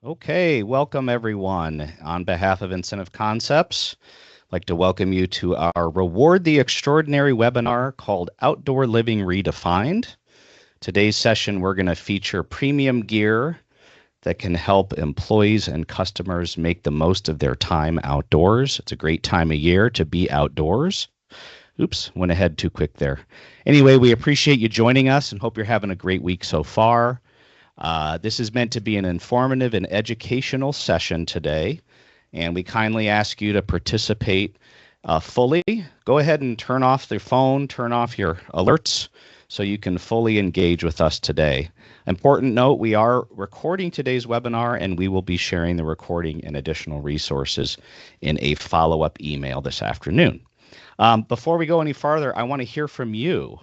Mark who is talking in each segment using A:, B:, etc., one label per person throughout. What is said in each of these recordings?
A: Okay, welcome everyone. On behalf of Incentive Concepts, I'd like to welcome you to our Reward the Extraordinary webinar called Outdoor Living Redefined. Today's session, we're going to feature premium gear that can help employees and customers make the most of their time outdoors. It's a great time of year to be outdoors. Oops, went ahead too quick there. Anyway, we appreciate you joining us and hope you're having a great week so far. This is meant to be an informative and educational session today, and we kindly ask you to participate fully. Go ahead and turn off the phone, turn off your alerts so you can fully engage with us today. Important note, we are recording today's webinar, and we will be sharing the recording and additional resources in a follow-up email this afternoon. Before we go any farther, I want to hear from you.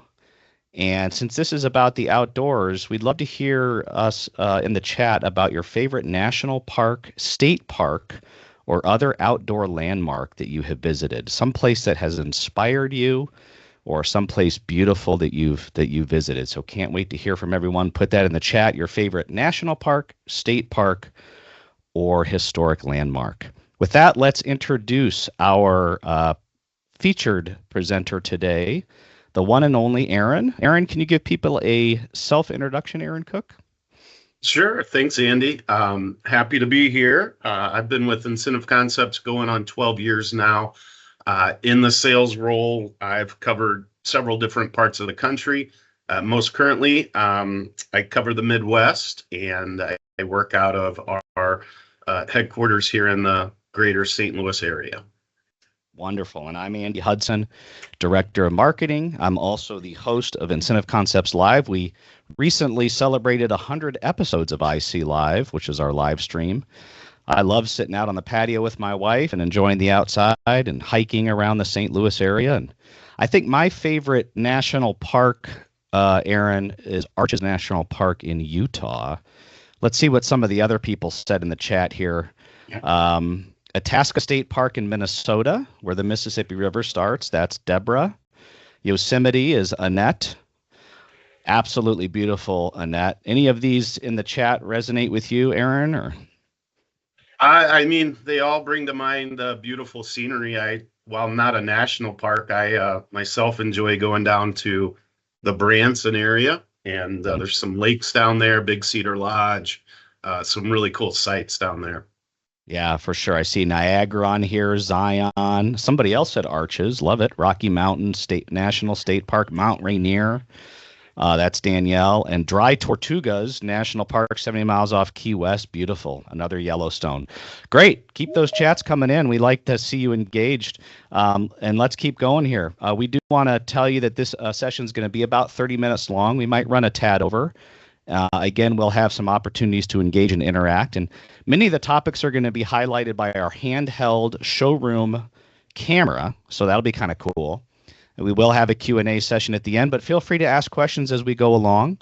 A: And since this is about the outdoors, we'd love to hear us in the chat about your favorite national park, state park, or other outdoor landmark that you have visited. Someplace that has inspired you, or someplace beautiful that you've visited. So can't wait to hear from everyone. Put that in the chat. Your favorite national park, state park, or historic landmark. With that, let's introduce our featured presenter today, the one and only Aaron. Aaron, can you give people a self-introduction, Aaron Cook?
B: Sure. Thanks, Andy. Happy to be here. I've been with Incentive Concepts going on 12 years now. In the sales role, I've covered several different parts of the country. Most currently, I cover the Midwest, and I work out of our headquarters here in the greater St. Louis area.
A: Wonderful. And I'm Andy Hudson, Director of Marketing. I'm also the host of Incentive Concepts Live. We recently celebrated 100 episodes of IC Live, which is our live stream. I love sitting out on the patio with my wife and enjoying the outside and hiking around the St. Louis area. And I think my favorite national park, Aaron, is Arches National Park in Utah. Let's see what some of the other people said in the chat here. Yeah. Itasca State Park in Minnesota, where the Mississippi River starts. That's Deborah. Yosemite is Annette. Absolutely beautiful, Annette. Any of these in the chat resonate with you, Aaron? Or
B: I mean, they all bring to mind beautiful scenery. While not a national park, I myself enjoy going down to the Branson area, and there's some lakes down there, Big Cedar Lodge, some really cool sights down there.
A: Yeah, for sure. I see Niagara on here, Zion. Somebody else said Arches. Love it. Rocky Mountain National State Park, Mount Rainier. That's Danielle. And Dry Tortugas National Park, 70 miles off Key West. Beautiful. Another Yellowstone. Great. Keep those chats coming in. We like to see you engaged. And let's keep going here. We do want to tell you that this session is going to be about 30 minutes long. We might run a tad over. Again, we'll have some opportunities to engage and interact, and many of the topics are going to be highlighted by our handheld showroom camera, so that'll be kind of cool. And we will have a Q&A session at the end, but feel free to ask questions as we go along.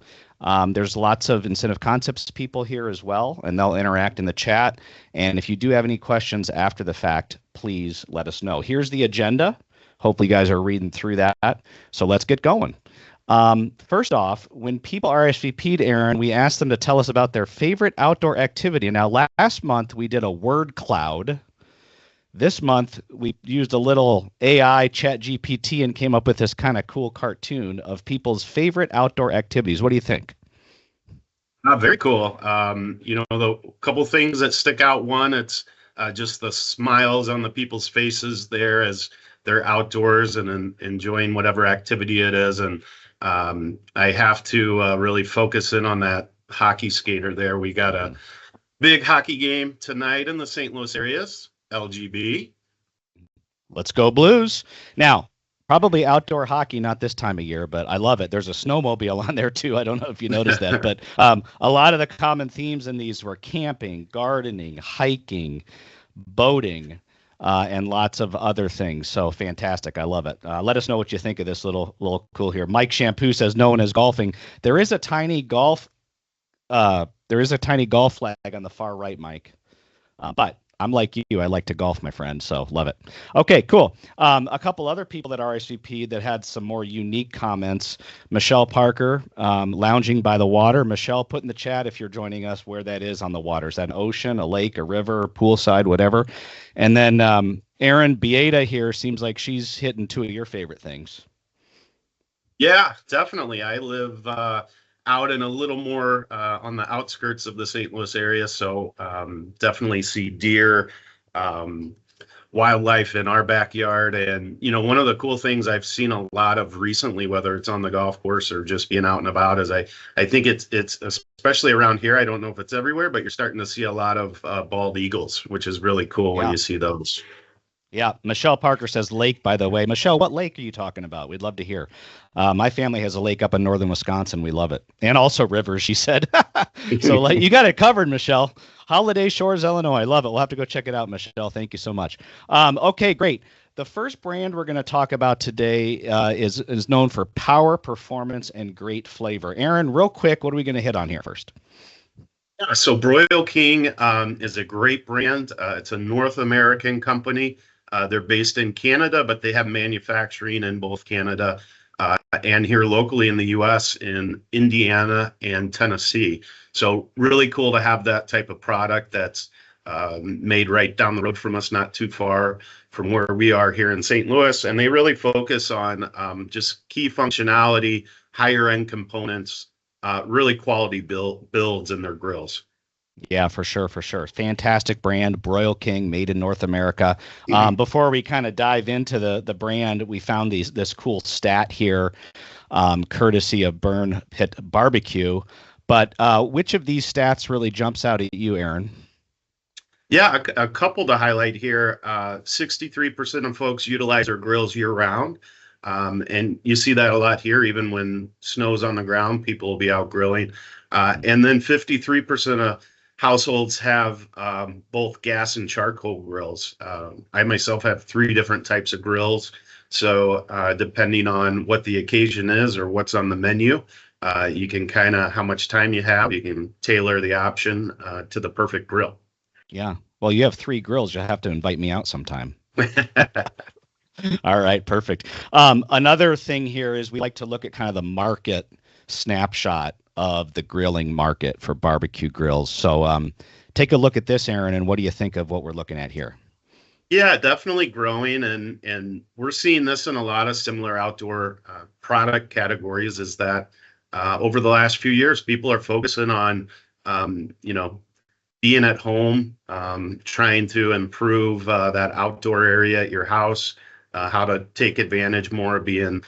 A: There's lots of Incentive Concepts people here as well, and they'll interact in the chat. And if you do have any questions after the fact, please let us know. Here's the agenda. Hopefully you guys are reading through that, so let's get going. First off, when people RSVP'd, Aaron, we asked them to tell us about their favorite outdoor activity. Now, last month we did a word cloud. This month we used a little AI chat GPT and came up with this kind of cool cartoon of people's favorite outdoor activities. What do you think?
B: Very cool. The couple things that stick out. One, it's just the smiles on the people's faces there as they're outdoors and enjoying whatever activity it is. And I have to really focus in on that hockey skater there. We got a big hockey game tonight in the St. Louis areas, LGB.
A: Let's go Blues. Now, probably outdoor hockey, not this time of year, but I love it. There's a snowmobile on there too. I don't know if you noticed that, but a lot of the common themes in these were camping, gardening, hiking, boating, and lots of other things. So fantastic. I love it. Let us know what you think of this little cool here. Mike Shampoo says, no one is golfing. There is a tiny golf flag on the far right, Mike. But I'm like you. I like to golf, my friend. So love it. Okay, cool. A couple other people that RSVP that had some more unique comments. Michelle Parker, lounging by the water. Michelle, put in the chat if you're joining us where that is on the water. Is that an ocean, a lake, a river, poolside, whatever? And then Erin Bieda here seems like she's hitting two of your favorite things.
B: Yeah, definitely. I live out in a little more on the outskirts of the St. Louis area, so definitely see deer, um, wildlife in our backyard. And, one of the cool things I've seen a lot of recently, whether it's on the golf course or just being out and about, is I think it's especially around here. I don't know if it's everywhere, but you're starting to see a lot of bald eagles, which is really cool when
A: Yeah.
B: you see those.
A: Yeah, Michelle Parker says lake, by the way. Michelle, what lake are you talking about? We'd love to hear. My family has a lake up in northern Wisconsin. We love it. And also rivers, she said. So you got it covered, Michelle. Holiday Shores, Illinois. Love it. We'll have to go check it out, Michelle. Thank you so much. Okay, great. The first brand we're going to talk about today is known for power, performance, and great flavor. Aaron, real quick, what are we going to hit on here first?
B: Yeah, so Broil King is a great brand. It's a North American company. They're based in Canada, but they have manufacturing in both Canada and here locally in the U.S. in Indiana and Tennessee. So really cool to have that type of product that's made right down the road from us, not too far from where we are here in St. Louis. And they really focus on just key functionality, higher end components, really quality builds in their grills.
A: Yeah, for sure, for sure. Fantastic brand, Broil King, made in North America. Before we kind of dive into the brand, we found this cool stat here, courtesy of Burn Pit Barbecue. But which of these stats really jumps out at you, Aaron?
B: Yeah, a couple to highlight here. 63% of folks utilize their grills year round. And you see that a lot here, even when snow's on the ground, people will be out grilling. And then 53% of households have both gas and charcoal grills. I myself have 3 different types of grills. So depending on what the occasion is or what's on the menu, you can kind of, how much time you have, you can tailor the option to the perfect grill.
A: Yeah. Well, you have 3 grills. You'll have to invite me out sometime. All right, perfect. Another thing here is we like to look at kind of the market snapshot of the grilling market for barbecue grills. So take a look at this, Aaron, and what do you think of what we're looking at here?
B: Yeah, definitely growing, and we're seeing this in a lot of similar outdoor product categories. Is that over the last few years, people are focusing on being at home, trying to improve that outdoor area at your house, how to take advantage more of being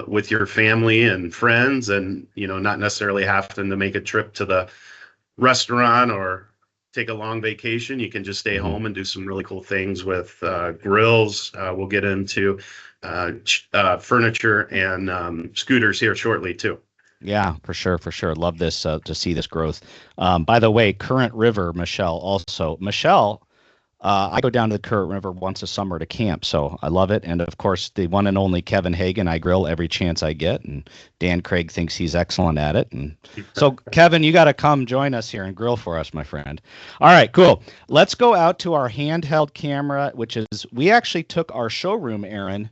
B: with your family and friends, and not necessarily having to make a trip to the restaurant or take a long vacation. You can just stay home and do some really cool things with grills. We'll get into furniture and scooters here shortly too.
A: Yeah, for sure, for sure. Love this to see this growth. By the way, Current River, Michelle also. Michelle, I go down to the Current River once a summer to camp, so I love it. And of course, the one and only Kevin Hagan, I grill every chance I get, and Dan Craig thinks he's excellent at it. And so, Kevin, you got to come join us here and grill for us, my friend. All right, cool. Let's go out to our handheld camera, which is we actually took our showroom, Aaron,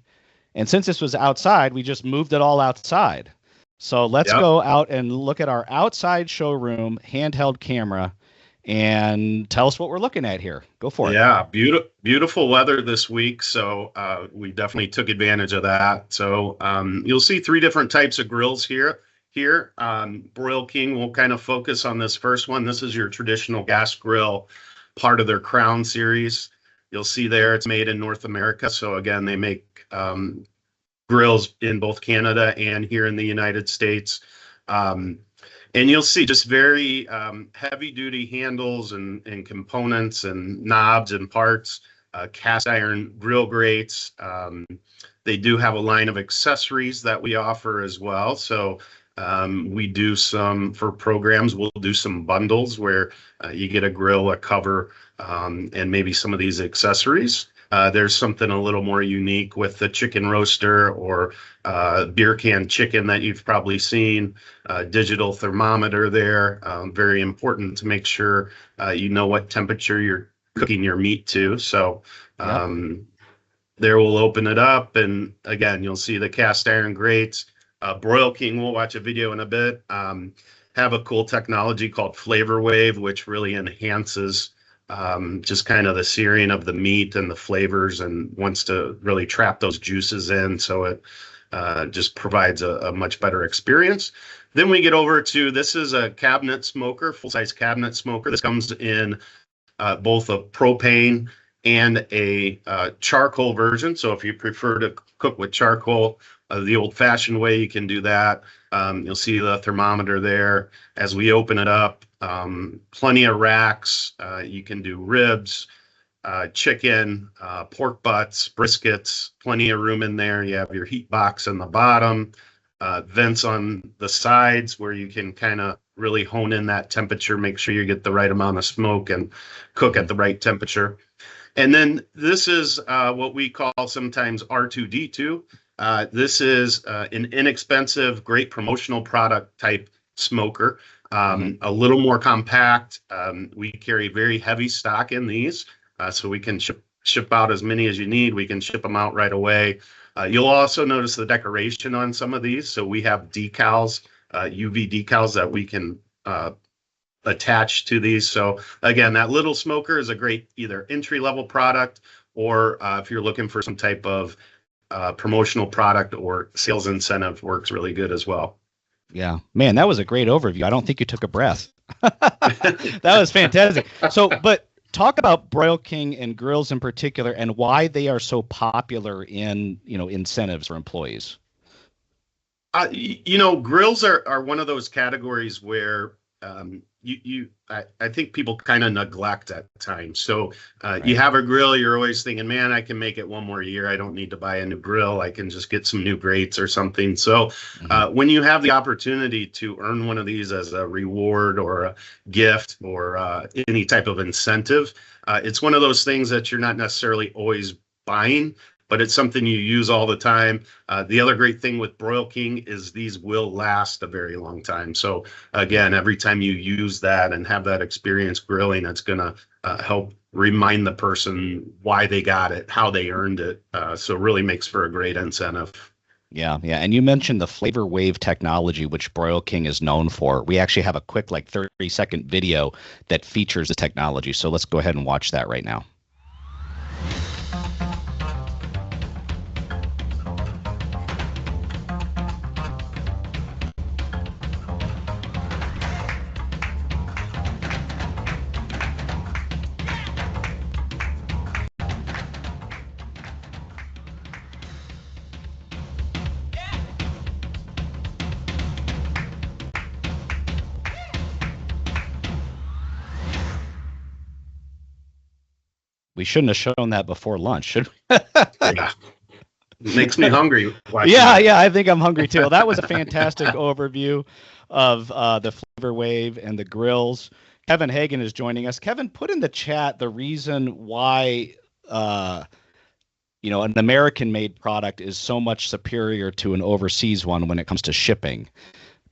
A: and since this was outside, we just moved it all outside. So let's go out and look at our outside showroom handheld camera and tell us what we're looking at here. Go for it.
B: Yeah, beautiful weather this week. So we definitely took advantage of that. So you'll see 3 different types of grills here. Broil King will kind of focus on this first one. This is your traditional gas grill, part of their Crown series. You'll see there it's made in North America. So again, they make grills in both Canada and here in the United States. And you'll see just very heavy duty handles and components and knobs and parts, cast iron grill grates. They do have a line of accessories that we offer as well. So we do some, for programs, we'll do some bundles where you get a grill, a cover, and maybe some of these accessories. There's something a little more unique with the chicken roaster or beer can chicken that you've probably seen, digital thermometer there. Very important to make sure you know what temperature you're cooking your meat too. So
A: Yep.
B: there we'll open it up, and again, you'll see the cast iron grates. Broil King, we'll watch a video in a bit. Have a cool technology called Flavor Wave, which really enhances just kind of the searing of the meat and the flavors, and wants to really trap those juices in. So it just provides a much better experience. Then we get over to, this is a cabinet smoker, full-size cabinet smoker. This comes in both a propane and a charcoal version. So if you prefer to cook with charcoal the old-fashioned way, you can do that. You'll see the thermometer there. As we open it up, plenty of racks. You can do ribs, chicken, pork butts, briskets, plenty of room in there. You have your heat box in the bottom, vents on the sides where you can kind of really hone in that temperature, make sure you get the right amount of smoke and cook at the right temperature. And then this is what we call sometimes R2D2. This is an inexpensive, great promotional product type smoker, a little more compact. We carry very heavy stock in these, so we can ship out as many as you need. We can ship them out right away. You'll also notice the decoration on some of these. So we have decals, UV decals that we can attached to these. So again, that little smoker is a great either entry level product, or if you're looking for some type of promotional product or sales incentive, works really good as well.
A: Yeah, man, that was a great overview. I don't think you took a breath. That was fantastic. So, but talk about Broil King and grills in particular, and why they are so popular in, incentives for employees.
B: Grills are one of those categories where I think people kind of neglect at times. So
A: Right.
B: You have a grill, you're always thinking, man, I can make it one more year. I don't need to buy a new grill. I can just get some new grates or something. So when you have the opportunity to earn one of these as a reward or a gift or any type of incentive, it's one of those things that you're not necessarily always buying, but it's something you use all the time. The other great thing with Broil King is these will last a very long time. So again, every time you use that and have that experience grilling, it's going to help remind the person why they got it, how they earned it. So it really makes for a great incentive.
A: Yeah, yeah. And you mentioned the Flavor Wave technology, which Broil King is known for. We actually have a quick, 30-second video that features the technology. So let's go ahead and watch that right now. We shouldn't have shown that before lunch, should we?
B: Yeah. Makes me hungry.
A: Yeah, I think I'm hungry too. That was a fantastic overview of the Flavor Wave and the grills. Kevin Hagan is joining us. Kevin, put in the chat the reason why an American-made product is so much superior to an overseas one when it comes to shipping.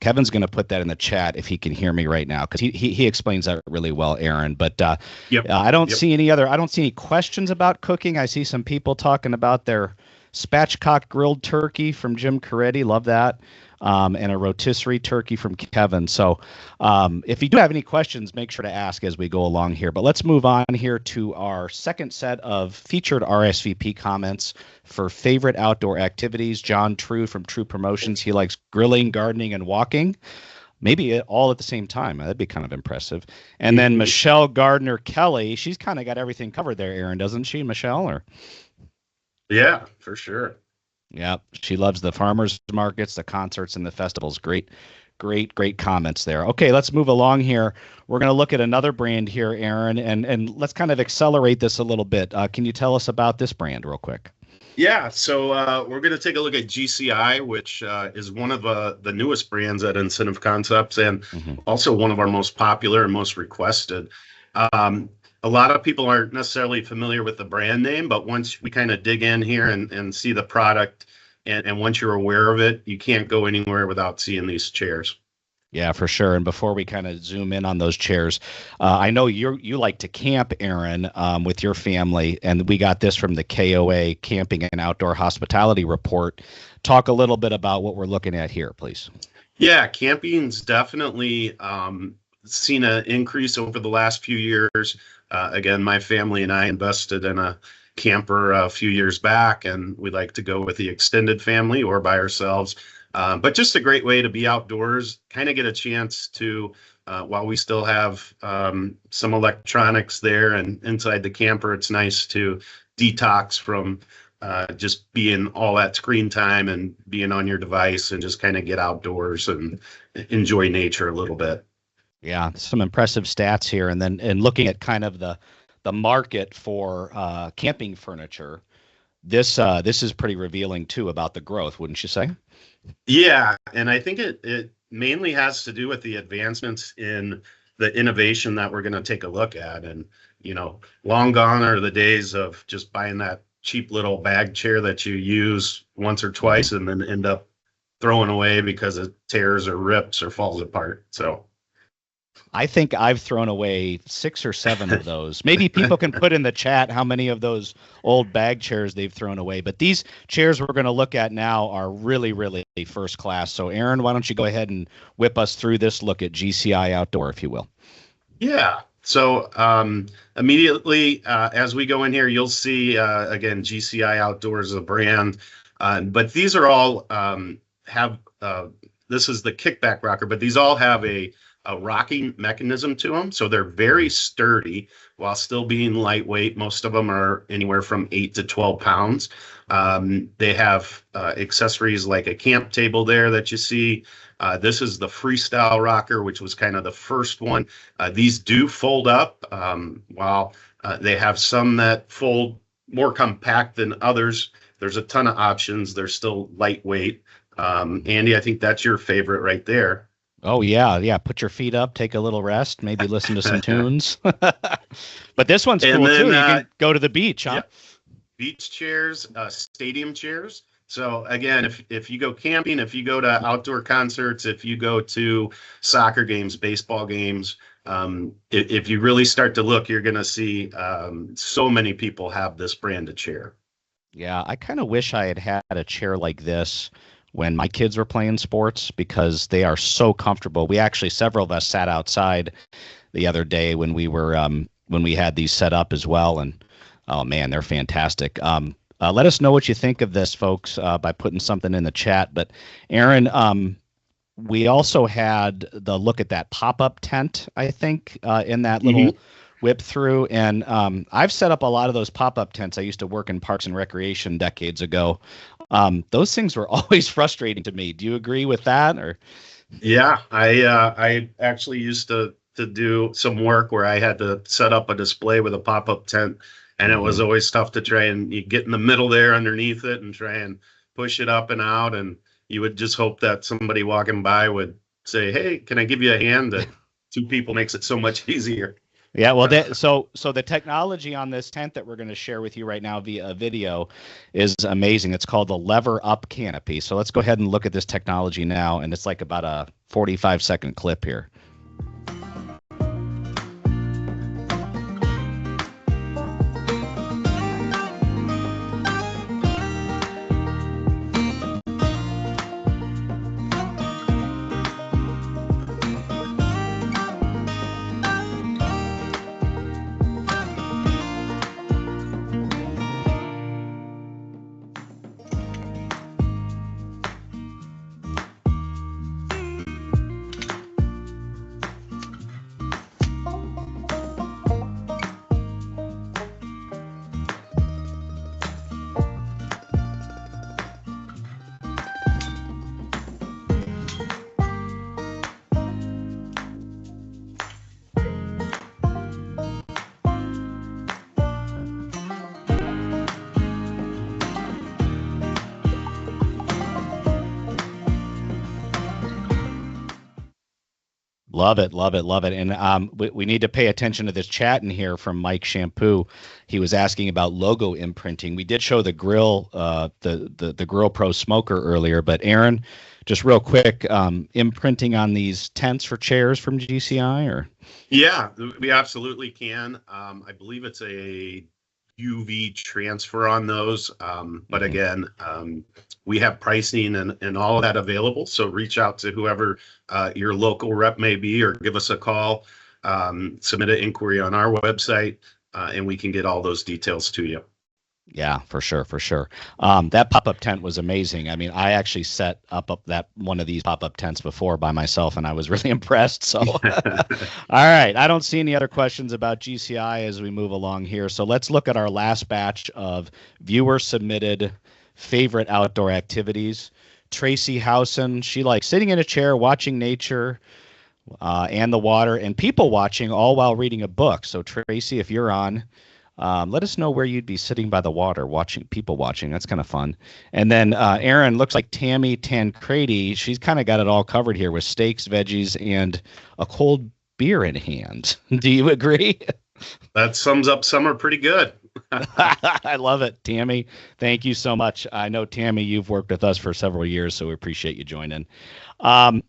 A: Kevin's going to put that in the chat if he can hear me right now, because he explains that really well, Aaron. But I don't see any questions about cooking. I see some people talking about their spatchcock grilled turkey from Jim Coretti. Love that. And a rotisserie turkey from Kevin. So if you do have any questions, make sure to ask as we go along here. But let's move on here to our second set of featured RSVP comments for favorite outdoor activities. John True from True Promotions. He likes grilling, gardening, and walking. Maybe all at the same time. That'd be kind of impressive. And then Michelle Gardner Kelly. She's kind of got everything covered there, Aaron, doesn't she, Michelle? Or
B: yeah, for sure.
A: Yeah, she loves the farmers markets, the concerts, and the festivals. Great comments there. Okay, let's move along here. We're going to look at another brand here, Aaron, and let's kind of accelerate this a little bit. Can you tell us about this brand real quick?
B: Yeah, so we're going to take a look at GCI, which is one of the newest brands at Incentive Concepts, and also one of our most popular and most requested. A lot of people aren't necessarily familiar with the brand name, but once we kind of dig in here and see the product, and once you're aware of it, you can't go anywhere without seeing these chairs.
A: Yeah, for sure. And before we kind of zoom in on those chairs, I know you like to camp, Aaron, with your family, and we got this from the KOA Camping and Outdoor Hospitality Report. Talk a little bit about what we're looking at here, please.
B: Yeah, camping's definitely seen an increase over the last few years. Again, my family and I invested in a camper a few years back, and we like to go with the extended family or by ourselves. But just a great way to be outdoors, kind of get a chance to, while we still have some electronics there and inside the camper, it's nice to detox from just being all that screen time and being on your device and just kind of get outdoors and enjoy nature a little bit.
A: Yeah, some impressive stats here, and then and looking at kind of the market for camping furniture. This is pretty revealing too about the growth, wouldn't you say?
B: Yeah, and I think it mainly has to do with the advancements in the innovation that we're going to take a look at. And, long gone are the days of just buying that cheap little bag chair that you use once or twice and then end up throwing away because it tears or rips or falls apart. So
A: I think I've thrown away 6 or 7 of those. Maybe people can put in the chat how many of those old bag chairs they've thrown away. But these chairs we're going to look at now are really, really first class. So, Aaron, why don't you go ahead and whip us through this look at GCI Outdoor, if you will?
B: Yeah. So immediately as we go in here, you'll see, again, GCI Outdoor is a brand. But these are all have, this is the kickback rocker, but these all have a rocking mechanism to them. So they're very sturdy while still being lightweight. Most of them are anywhere from 8 to 12 pounds. They have accessories like a camp table there that you see. This is the freestyle rocker, which was kind of the first one. These do fold up, while they have some that fold more compact than others. There's a ton of options. They're still lightweight. Andy, I think that's your favorite right there.
A: Oh, yeah. Yeah. Put your feet up, take a little rest, maybe listen to some tunes. But this one's
B: And
A: cool
B: then,
A: too. You can go to the beach, huh?
B: yeah, beach chairs, stadium chairs. So again, if you go camping, if you go to outdoor concerts, if you go to soccer games, baseball games, if you really start to look, you're going to see so many people have this brand of chair.
A: Yeah, I kind of wish I had had a chair like this when my kids were playing sports because they are so comfortable. We actually, several of us sat outside the other day when we had these set up as well, and oh man, they're fantastic. Let us know what you think of this, folks, by putting something in the chat. But Aaron, we also had the look at that pop-up tent, I think, in that little whip through. And I've set up a lot of those pop-up tents. I used to work in Parks and Recreation decades ago. Those things were always frustrating to me. Do you agree with that? Or
B: Yeah, I actually used to do some work where I had to set up a display with a pop-up tent, and it was always tough to try and you get in the middle there underneath it and try and push it up and out, and you would just hope that somebody walking by would say, "Hey, can I give you a hand?" That two people makes it so much easier.
A: Yeah, well, so the technology on this tent that we're going to share with you right now via a video is amazing. It's called the lever up canopy. So let's go ahead and look at this technology now, and it's like about a 45-second clip here. Love it, love it, love it. And we need to pay attention to this chat in here from Mike Shampoo. He was asking about logo imprinting. We did show the grill, the Grill Pro smoker earlier, but Aaron, just real quick, imprinting on these tents for chairs from GCI, or?
B: Yeah, we absolutely can. I believe it's a UV transfer on those. But again, we have pricing and all of that available. So reach out to whoever your local rep may be, or give us a call, submit an inquiry on our website, and we can get all those details to you.
A: Yeah, for sure, for sure. That pop-up tent was amazing. I mean, I actually set up that one of these pop-up tents before by myself, and I was really impressed. So, all right, I don't see any other questions about GCI as we move along here. So let's look at our last batch of viewer-submitted favorite outdoor activities. Tracy Housen, she likes sitting in a chair, watching nature, and the water, and people watching, all while reading a book. So Tracy, if you're on, let us know where you'd be sitting by the water, people watching. That's kind of fun. And then Aaron, looks like Tammy Tancredi. She's kind of got it all covered here with steaks, veggies, and a cold beer in hand. Do you agree?
B: That sums up summer pretty good.
A: I love it, Tammy. Thank you so much. I know, Tammy, you've worked with us for several years, so we appreciate you joining.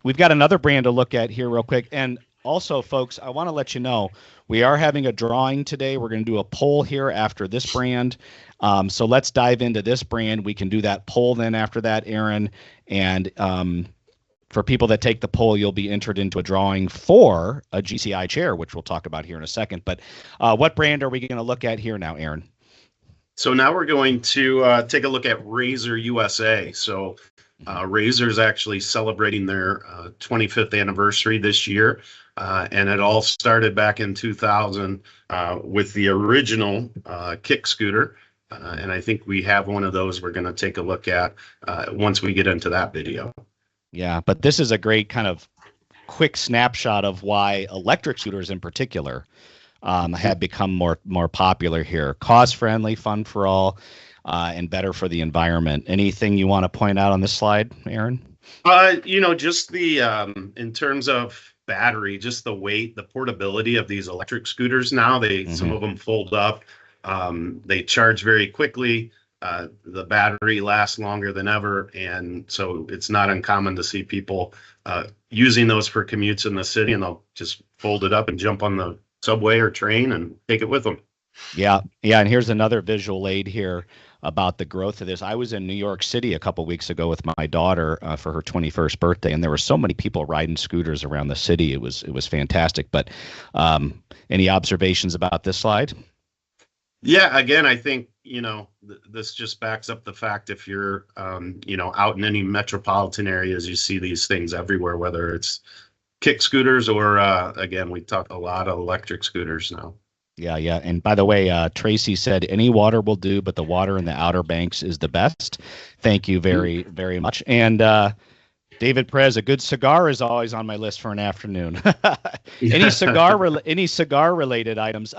A: We've got another brand to look at here real quick. And also, folks, I want to let you know, we are having a drawing today. We're going to do a poll here after this brand. So let's dive into this brand. We can do that poll then after that, Aaron. And for people that take the poll, you'll be entered into a drawing for a GCI chair, which we'll talk about here in a second. But what brand are we going to look at here now, Aaron?
B: So now we're going to take a look at Razor USA. So Razor is actually celebrating their 25th anniversary this year. And it all started back in 2000 with the original kick scooter. And I think we have one of those we're going to take a look at once we get into that video.
A: Yeah, but this is a great kind of quick snapshot of why electric scooters in particular have become more popular here. Cost-friendly, fun for all, and better for the environment. Anything you want to point out on this slide, Aaron?
B: Just the in terms of battery, just the weight, the portability of these electric scooters now. Some of them fold up. They charge very quickly. The battery lasts longer than ever, and so it's not uncommon to see people using those for commutes in the city, and they'll just fold it up and jump on the subway or train and take it with them.
A: Yeah, and here's another visual aid here about the growth of this. I was in New York City a couple weeks ago with my daughter for her 21st birthday, and there were so many people riding scooters around the city. It was fantastic. But any observations about this slide?
B: Yeah, again, I think, this just backs up the fact if you're, out in any metropolitan areas, you see these things everywhere, whether it's kick scooters or, again, we talk a lot of electric scooters now.
A: Yeah. And by the way, Tracy said any water will do, but the water in the Outer Banks is the best. Thank you very, very much. And David Perez, a good cigar is always on my list for an afternoon. Any cigar related items?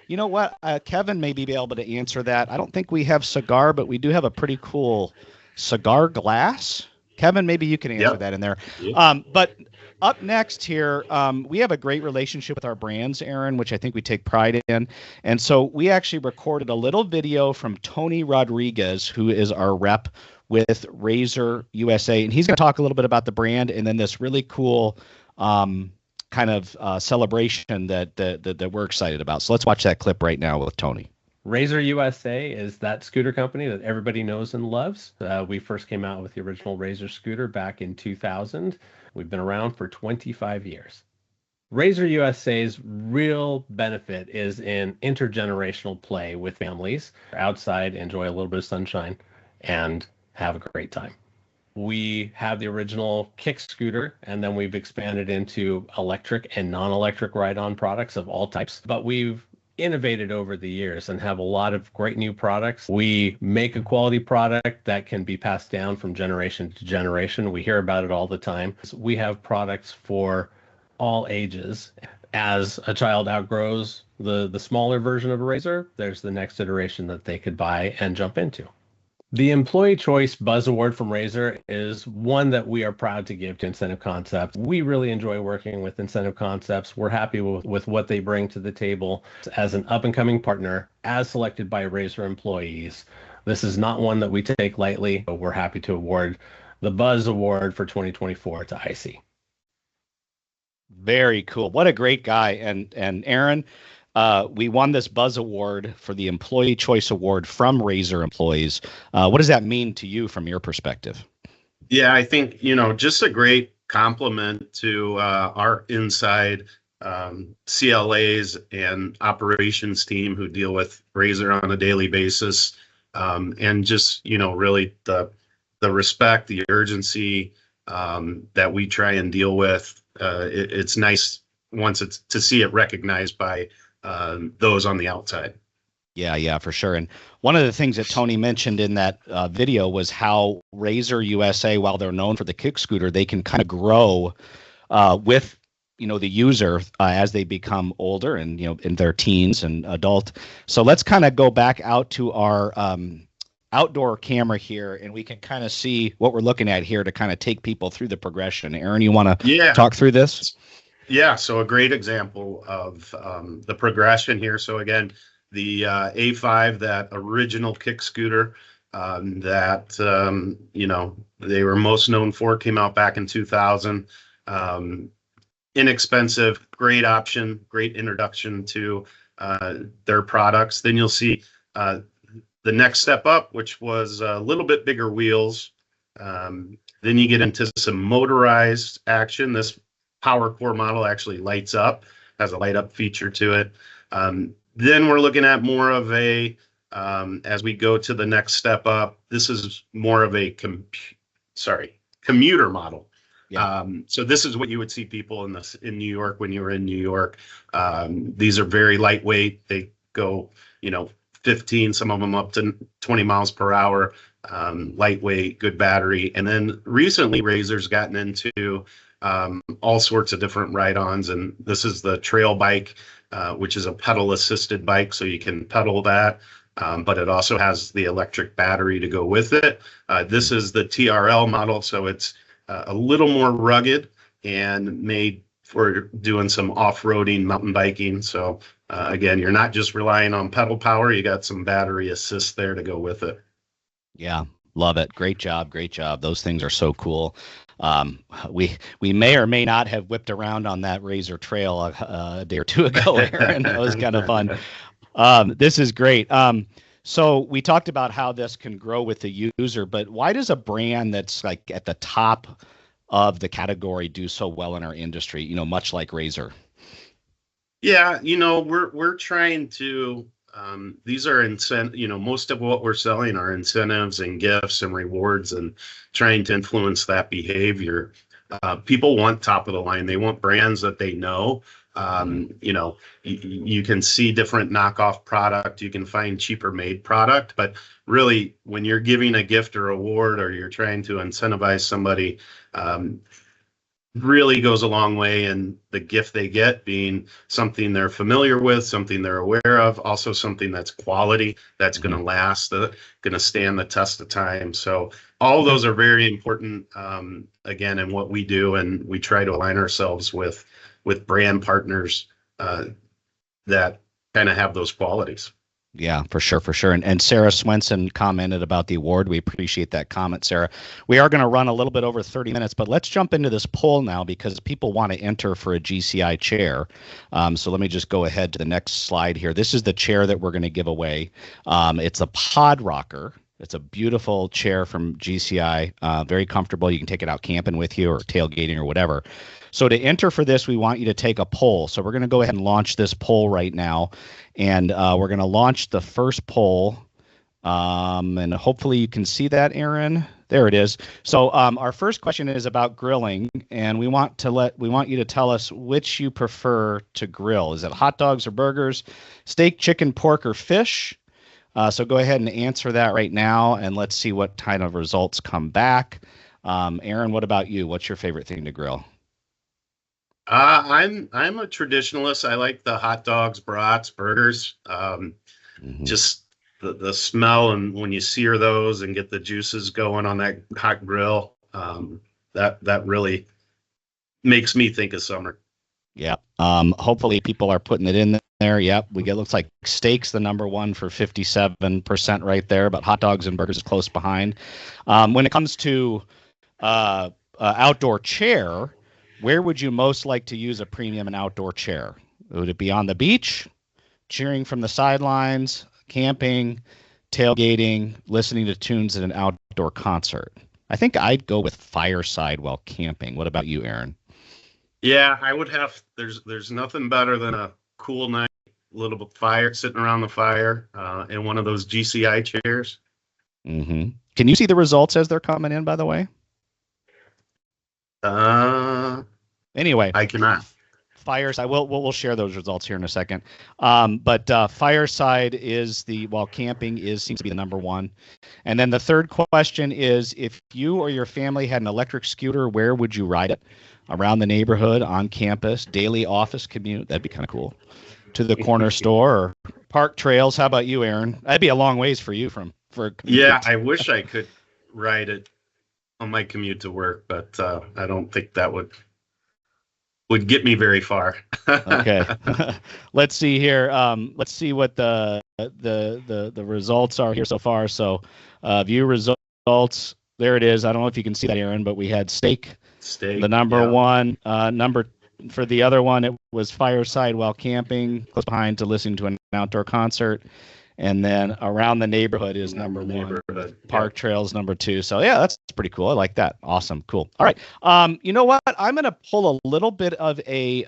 A: You know what? Kevin may be able to answer that. I don't think we have cigar, but we do have a pretty cool cigar glass. Kevin, maybe you can answer that in there. Yep. But up next here, we have a great relationship with our brands, Aaron, which I think we take pride in. And so we actually recorded a little video from Tony Rodriguez, who is our rep with Razor USA. And he's going to talk a little bit about the brand and then this really cool kind of celebration that we're excited about. So let's watch that clip right now with Tony.
C: Razor USA is that scooter company that everybody knows and loves. We first came out with the original Razor scooter back in 2000. We've been around for 25 years. Razor USA's real benefit is in intergenerational play with families. Outside, enjoy a little bit of sunshine, and have a great time. We have the original kick scooter, and then we've expanded into electric and non-electric ride-on products of all types. But we've innovated over the years and have a lot of great new products. We make a quality product that can be passed down from generation to generation. We hear about it all the time. We have products for all ages. As a child outgrows the smaller version of a Razor, there's the next iteration that they could buy and jump into. The Employee Choice Buzz Award from Razor is one that we are proud to give to Incentive Concepts. We really enjoy working with Incentive Concepts. We're happy with what they bring to the table as an up-and-coming partner, as selected by Razor employees. This is not one that we take lightly, but we're happy to award the Buzz Award for 2024 to IC.
A: Very cool. What a great guy. And Aaron, we won this Buzz Award for the Employee Choice Award from Razor employees. What does that mean to you from your perspective?
B: Yeah, I think, just a great compliment to our inside CLAs and operations team who deal with Razor on a daily basis. And just, really the respect, the urgency that we try and deal with. It's nice once it's to see it recognized by those on the outside.
A: Yeah, for sure. And one of the things that Tony mentioned in that video was how Razor USA, while they're known for the kick scooter, they can kind of grow with the user as they become older and in their teens and adult. So let's kind of go back out to our outdoor camera here, and we can kind of see what we're looking at here to kind of take people through the progression. Aaron, you want to talk through this?
B: Yeah, so a great example of the progression here. So again, the A5, that original kick scooter that they were most known for, came out back in 2000. Inexpensive, great option, great introduction to their products. Then you'll see the next step up, which was a little bit bigger wheels. Then you get into some motorized action. This Power Core model actually lights up, has a light up feature to it. Then we're looking at more of a, as we go to the next step up, this is more of a commuter model. Yeah. So this is what you would see people in New York when you were in New York. These are very lightweight. They go, 15, some of them up to 20 miles per hour, lightweight, good battery. And then recently Razor's gotten into all sorts of different ride-ons. And this is the trail bike, which is a pedal assisted bike. So you can pedal that, but it also has the electric battery to go with it. This is the TRL model. So it's a little more rugged and made for doing some off-roading, mountain biking. So again, you're not just relying on pedal power, you got some battery assist there to go with it.
A: Yeah, love it. Great job. Those things are so cool. We may or may not have whipped around on that Razor trail a day or two ago, Aaron. That was kind of fun. This is great. So we talked about how this can grow with the user, but why does a brand that's like at the top of the category do so well in our industry, much like Razor?
B: Yeah, we're trying to, these are most of what we're selling are incentives and gifts and rewards and trying to influence that behavior. People want top of the line. They want brands that they know. You can see different knockoff product. You can find cheaper made product, but really when you're giving a gift or award or you're trying to incentivize somebody, really goes a long way, and the gift they get being something they're familiar with, something they're aware of, also something that's quality, that's going to last, going to stand the test of time. So all those are very important, again, in what we do, and we try to align ourselves with brand partners that kind of have those qualities.
A: Yeah, for sure. And Sarah Swenson commented about the award. We appreciate that comment, Sarah. We are going to run a little bit over 30 minutes, but let's jump into this poll now because people want to enter for a GCI chair. So let me just go ahead to the next slide here. This is the chair that we're going to give away. It's a pod rocker. It's a beautiful chair from GCI, very comfortable. You can take it out camping with you or tailgating or whatever. So to enter for this, we want you to take a poll. So we're going to go ahead and launch this poll right now. And we're going to launch the first poll. And hopefully you can see that, Aaron. There it is. So our first question is about grilling. And we want you to tell us which you prefer to grill. Is it hot dogs or burgers, steak, chicken, pork, or fish? So go ahead and answer that right now. And let's see what kind of results come back. Aaron, what about you? What's your favorite thing to grill?
B: I'm a traditionalist. I like the hot dogs, brats, burgers. Just the smell, and when you sear those and get the juices going on that hot grill, that really makes me think of summer.
A: Yeah. Hopefully people are putting it in there. Yep. Looks like steak's the number one for 57% right there, but hot dogs and burgers is close behind. When it comes to outdoor chair, where would you most like to use a premium and outdoor chair? Would it be on the beach, cheering from the sidelines, camping, tailgating, listening to tunes at an outdoor concert? I think I'd go with fireside while camping. What about you, Aaron?
B: Yeah, I would have. There's nothing better than a cool night, little bit fire, sitting around the fire, in one of those GCI chairs.
A: Mm-hmm. Can you see the results as they're coming in, by the way? Anyway,
B: I cannot.
A: Fireside. We'll share those results here in a second. But fireside is while camping seems to be the number one. And then the third question is, if you or your family had an electric scooter, where would you ride it? Around the neighborhood, on campus, daily office commute? That'd be kind of cool. To the corner store or park trails. How about you, Aaron? That'd be a long ways for you for.
B: Yeah, I wish I could ride it on my commute to work, but I don't think that would get me very far.
A: Okay. Let's see here. Let's see what the results are here so far. So view results. There it is. I don't know if you can see that, Aaron, but we had steak. The number one. Number for the other one, it was fireside while camping, close behind to listening to an outdoor concert. And then around the neighborhood is number one. Park trails number two. So yeah, that's pretty cool. I like that. Awesome. Cool. All right. You know what? I'm going to pull a little bit of a,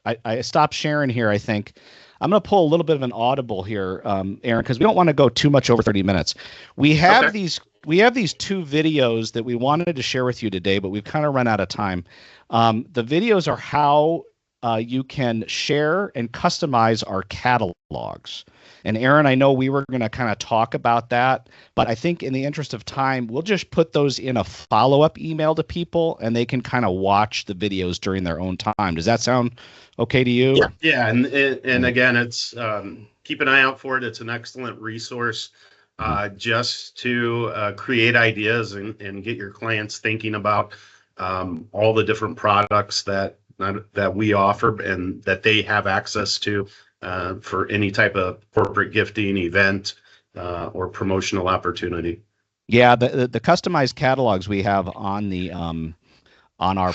A: I stopped sharing here, I think. I'm going to pull a little bit of an audible here, Aaron, because we don't want to go too much over 30 minutes. We have these two videos that we wanted to share with you today, but we've kind of run out of time. The videos are how you can share and customize our catalogs. And Aaron, I know we were going to kind of talk about that, but I think in the interest of time, we'll just put those in a follow-up email to people, and they can kind of watch the videos during their own time. Does that sound okay to you?
B: Yeah. And again, it's keep an eye out for it. It's an excellent resource just to create ideas and get your clients thinking about all the different products that we offer and that they have access to for any type of corporate gifting event or promotional opportunity. Yeah,
A: the customized catalogs we have on the on our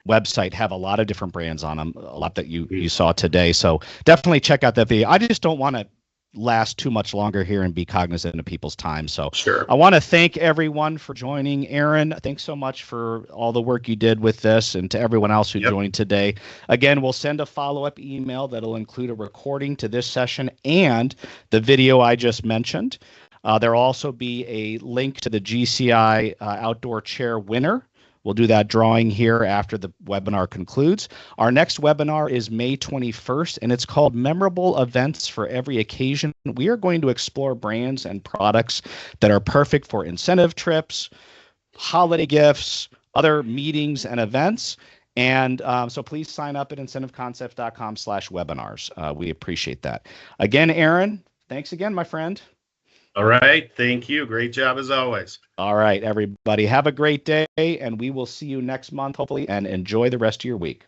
A: website have a lot of different brands on them, a lot that you saw today. So definitely check out that video. I just don't want to last too much longer here and be cognizant of people's time. So
B: sure.
A: I want to thank everyone for joining. Aaron, thanks so much for all the work you did with this, and to everyone else who joined today. Again, we'll send a follow-up email that'll include a recording to this session and the video I just mentioned. There'll also be a link to the GCI Outdoor Chair winner. We'll do that drawing here after the webinar concludes. Our next webinar is May 21st, and it's called Memorable Events for Every Occasion. We are going to explore brands and products that are perfect for incentive trips, holiday gifts, other meetings and events. And so please sign up at incentiveconcepts.com/webinars. We appreciate that. Again, Aaron, thanks again, my friend.
B: All right. Thank you. Great job as always.
A: All right, everybody. Have a great day, and we will see you next month, hopefully, and enjoy the rest of your week.